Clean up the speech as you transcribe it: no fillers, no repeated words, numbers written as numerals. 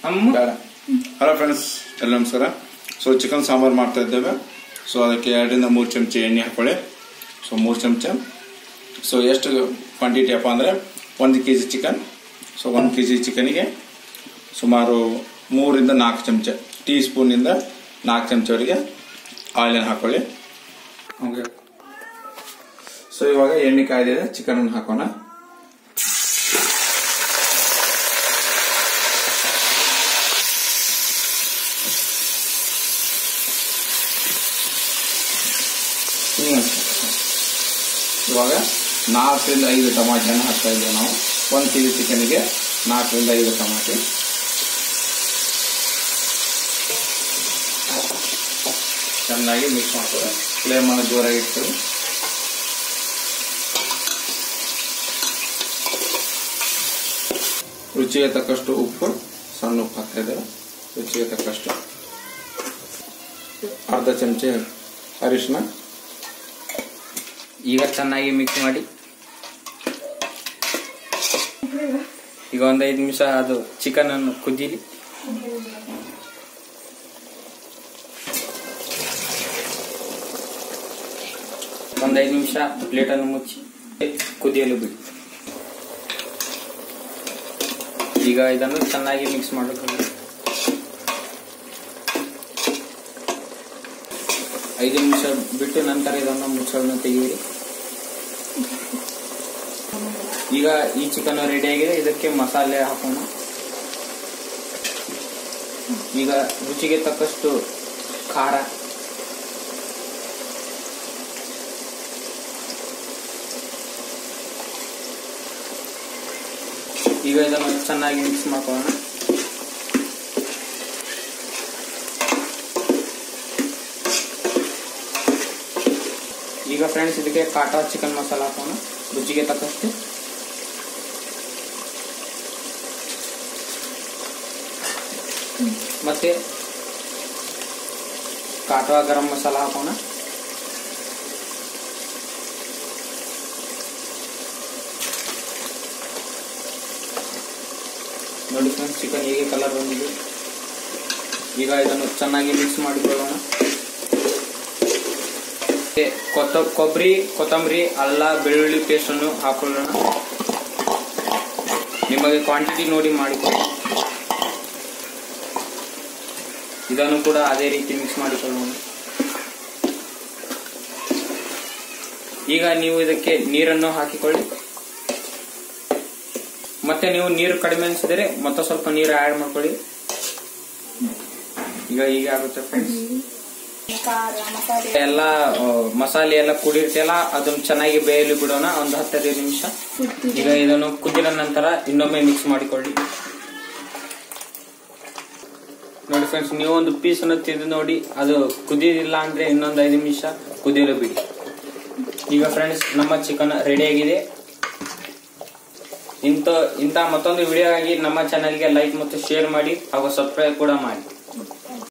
Hello friends, ಎಲ್ಲ ನಮಸ್ಕಾರ. So chicken sambar ಮಾಡ್ತಾ ಇದ್ದೇವೆ. ಸೊ ಅದಕ್ಕೆ 2 ರಿಂದ 3 ಚಮಚ ಎಣ್ಣೆ ಹಾಕೊಳ್ಳಿ. ಸೊ 3 ಚಮಚ. ಸೊ ಎಷ್ಟು ಕ್ವಾಂಟಿಟಿ ಅಪ್ಪ ಅಂದರೆ 1 kg ಚಿಕನ್. ಸೊ 1 kg ಚಿಕನಿಗೆ ಸುಮಾರು 3 ರಿಂದ 4 ಚಮಚ, ಟೀ ಸ್ಪೂನಿಂದ 4 ಚಮಚವರೆಗೆ ಆಯಿಲನ್ನು ಹಾಕೊಳ್ಳಿ. ಸೊ ಇವಾಗ ಎಣ್ಣೆ ಕಾಯ್ದಿದೆ, ಚಿಕನ್ ಅನ್ನು ಹಾಕೋಣ. ಇವಾಗ 4 ರಿಂದ 5 ಟಮಾಟೆಯನ್ನು ಹಾಕ್ತಾ ಇದ್ದೇವೆ ನಾವು. 1 kg ಚಿಕನ್ಗೆ 4 ರಿಂದ 5 ಟಮಾಟೆ. ಚೆನ್ನಾಗಿ ಮಿಕ್ಸ್ ಮಾಡ್ತಾರೆ. ಫ್ಲೇಮನ್ನು ಜೋರಾಗಿ ಇಡ್ತೀವಿ. ರುಚಿಗೆ ತಕ್ಕಷ್ಟು ಉಪ್ಪು, ಸಣ್ಣ ಉಪ್ಪು ಹಾಕ್ತಾ ಇದ್ದೇವೆ. ರುಚಿಗೆ ತಕ್ಕಷ್ಟು ಅರ್ಧ ಚಮಚ ಅರಿಶಿನ. ಈಗ ಚೆನ್ನಾಗಿ ಮಿಕ್ಸ್ ಮಾಡಿ. ಈಗ 5 ನಿಮಿಷ ಅದು ಚಿಕನ್ ಅನ್ನು ಕುದೀಲಿ. ಒಂದು 5 ನಿಮಿಷ ಪ್ಲೇಟ್ ಅನ್ನು ಮುಚ್ಚಿ ಕುದಿಯಲು ಬಿಡಿ. ಈಗ ಇದನ್ನು ಚೆನ್ನಾಗಿ ಮಿಕ್ಸ್ ಮಾಡಬೇಕು. 5 ನಿಮಿಷ ಬಿಟ್ಟು ನಂತರ ಇದನ್ನು ಮುಚ್ಚಳನ್ನು ತೆಗೆಯಿರಿ. ಈಗ ಈ ಚಿಕನ್ ರೆಡಿ ಆಗಿದೆ. ಇದಕ್ಕೆ ಮಸಾಲೆ ಹಾಕೋಣ. ಈಗ ರುಚಿಗೆ ತಕ್ಕಷ್ಟು ಖಾರ, ಈಗ ಇದನ್ನು ಚೆನ್ನಾಗಿ ಮಿಕ್ಸ್ ಮಾಡ್ಕೊಳ್ಳೋಣ. ಈಗ ಫ್ರೆಂಡ್ಸ್ ಇದಕ್ಕೆ ಕಾಟಾ ಚಿಕನ್ ಮಸಾಲ ಹಾಕೋಣ ರುಚಿಗೆ ತಕ್ಕಷ್ಟು. ಮತ್ತೆ ಕಾಟಾ ಗರಂ ಮಸಾಲ ಹಾಕೋಣ. ನೋಡಿ ಫ್ರೆಂಡ್ಸ್, ಚಿಕನ್ ಹೇಗೆ ಕಲರ್ ಬಂದಿದೆ. ಈಗ ಇದನ್ನು ಚೆನ್ನಾಗಿ ಮಿಕ್ಸ್ ಮಾಡಿಕೊಳ್ಳೋಣ. ಕೊಬ್ಬರಿ, ಕೊತ್ತಂಬರಿ, ಅಲ್ಲ, ಬೆಳ್ಳುಳ್ಳಿ ಪೇಸ್ಟ್ ಅನ್ನು ಹಾಕೊಳ್ಳೋಣ. ನಿಮಗೆ ಕ್ವಾಂಟಿಟಿ ನೋಡಿ ಮಾಡಿಕೊಳ್ಳಿ. ಇದನ್ನು ಕೂಡ ಅದೇ ರೀತಿ ಮಿಕ್ಸ್ ಮಾಡಿಕೊಳ್ಳೋಣ. ಈಗ ನೀವು ಇದಕ್ಕೆ ನೀರನ್ನು ಹಾಕಿಕೊಳ್ಳಿ. ಮತ್ತೆ ನೀವು ನೀರು ಕಡಿಮೆ ಅನಿಸಿದರೆ ಮತ್ತೆ ಸ್ವಲ್ಪ ನೀರು ಆಡ್ ಮಾಡ್ಕೊಳ್ಳಿ. ಈಗ ಹೀಗೆ ಆಗುತ್ತೆ ಫ್ರೆಂಡ್ಸ್. ಎಲ್ಲ ಮಸಾಲೆ ಎಲ್ಲ ಕುಡಿರ್ತಲ್ಲ, ಅದನ್ನು ಚೆನ್ನಾಗಿ ಬೇಯಲು ಬಿಡೋಣ ಒಂದು 10-15 ನಿಮಿಷ. ಈಗ ಇದನ್ನು ಕುದಿದ ನಂತರ ಇನ್ನೊಮ್ಮೆ ಮಿಕ್ಸ್ ಮಾಡಿಕೊಳ್ಳಿ. ನೋಡಿ ಫ್ರೆಂಡ್ಸ್, ನೀವು ಒಂದು ಪೀಸ್ ಅನ್ನು ತಿಂದು ನೋಡಿ, ಅದು ಕುದಿದಿಲ್ಲ ಅಂದ್ರೆ ಇನ್ನೊಂದು 5 ನಿಮಿಷ ಕುದಿಯಲು ಬಿಡಿ. ಈಗ ಫ್ರೆಂಡ್ಸ್, ನಮ್ಮ ಚಿಕನ್ ರೆಡಿ ಆಗಿದೆ. ಇಂಥ ಮತ್ತೊಂದು ವಿಡಿಯೋ ಆಗಿ ನಮ್ಮ ಚಾನೆಲ್ಗೆ ಲೈಕ್ ಮತ್ತು ಶೇರ್ ಮಾಡಿ ಹಾಗೂ ಸಬ್ಸ್ಕ್ರೈಬ್ ಕೂಡ ಮಾಡಿ.